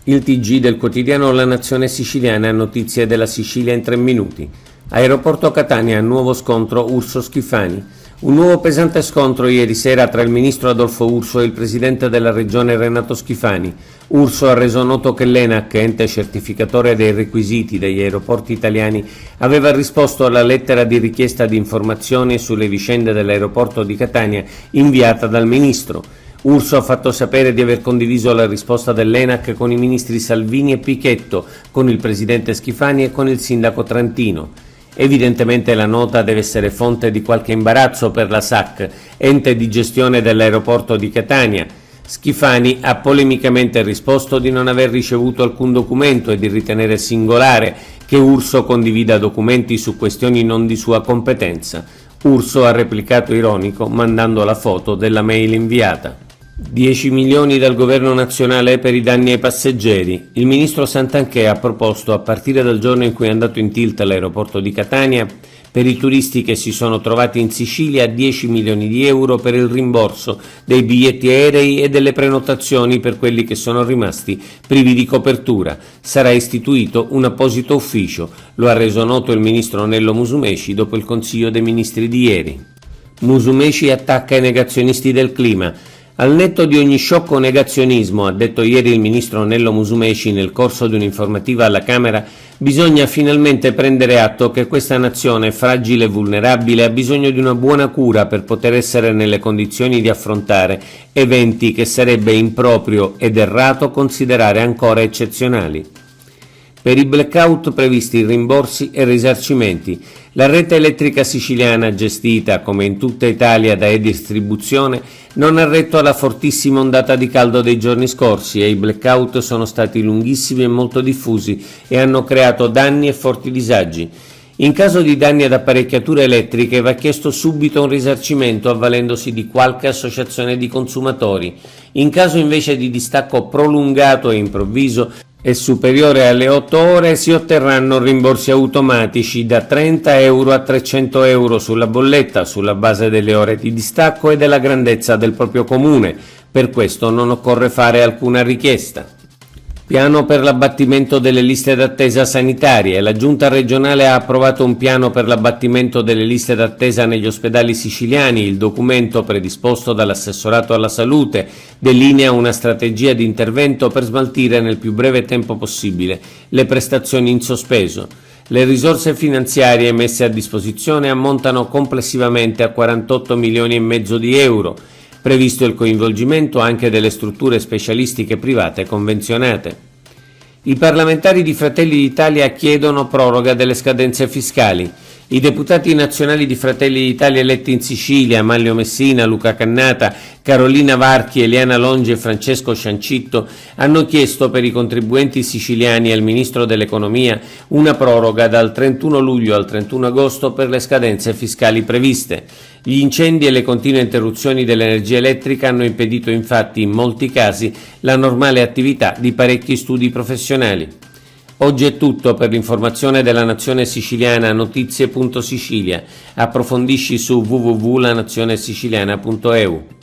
Il TG del quotidiano La Nazione Siciliana, notizie della Sicilia in 3 minuti. Aeroporto Catania, nuovo scontro Urso-Schifani. Un nuovo pesante scontro ieri sera tra il ministro Adolfo Urso e il presidente della regione Renato Schifani. Urso ha reso noto che l'ENAC, ente certificatore dei requisiti degli aeroporti italiani, aveva risposto alla lettera di richiesta di informazioni sulle vicende dell'aeroporto di Catania inviata dal ministro. Urso ha fatto sapere di aver condiviso la risposta dell'ENAC con i ministri Salvini e Pichetto, con il presidente Schifani e con il sindaco Trantino. Evidentemente la nota deve essere fonte di qualche imbarazzo per la SAC, ente di gestione dell'aeroporto di Catania. Schifani ha polemicamente risposto di non aver ricevuto alcun documento e di ritenere singolare che Urso condivida documenti su questioni non di sua competenza. Urso ha replicato ironico mandando la foto della mail inviata. 10 milioni dal governo nazionale per i danni ai passeggeri. Il ministro Santanchè ha proposto, a partire dal giorno in cui è andato in tilt all'aeroporto di Catania, per i turisti che si sono trovati in Sicilia 10 milioni di euro per il rimborso dei biglietti aerei e delle prenotazioni per quelli che sono rimasti privi di copertura. Sarà istituito un apposito ufficio, lo ha reso noto il ministro Nello Musumeci dopo il Consiglio dei Ministri di ieri. Musumeci attacca i negazionisti del clima. Al netto di ogni sciocco negazionismo, ha detto ieri il ministro Nello Musumeci nel corso di un'informativa alla Camera, bisogna finalmente prendere atto che questa nazione fragile e vulnerabile ha bisogno di una buona cura per poter essere nelle condizioni di affrontare eventi che sarebbe improprio ed errato considerare ancora eccezionali. Per i blackout previsti rimborsi e risarcimenti. La rete elettrica siciliana, gestita come in tutta Italia da E-Distribuzione, non ha retto alla fortissima ondata di caldo dei giorni scorsi e i blackout sono stati lunghissimi e molto diffusi e hanno creato danni e forti disagi. In caso di danni ad apparecchiature elettriche va chiesto subito un risarcimento avvalendosi di qualche associazione di consumatori. In caso invece di distacco prolungato e improvviso e superiore alle 8 ore si otterranno rimborsi automatici da 30 euro a 300 euro sulla bolletta sulla base delle ore di distacco e della grandezza del proprio comune. Per questo non occorre fare alcuna richiesta. Piano per l'abbattimento delle liste d'attesa sanitarie. La Giunta regionale ha approvato un piano per l'abbattimento delle liste d'attesa negli ospedali siciliani. Il documento, predisposto dall'assessorato alla salute, delinea una strategia di intervento per smaltire nel più breve tempo possibile le prestazioni in sospeso. Le risorse finanziarie messe a disposizione ammontano complessivamente a 48 milioni e mezzo di euro. Previsto il coinvolgimento anche delle strutture specialistiche private convenzionate. I parlamentari di Fratelli d'Italia chiedono proroga delle scadenze fiscali. I deputati nazionali di Fratelli d'Italia eletti in Sicilia, Manlio Messina, Luca Cannata, Carolina Varchi, Eliana Longi e Francesco Ciancitto, hanno chiesto per i contribuenti siciliani al Ministro dell'Economia una proroga dal 31 luglio al 31 agosto per le scadenze fiscali previste. Gli incendi e le continue interruzioni dell'energia elettrica hanno impedito infatti in molti casi la normale attività di parecchi studi professionali. Oggi è tutto. Per l'informazione della Nazione Siciliana, notizie.sicilia. Approfondisci su www.lanazionesiciliana.eu.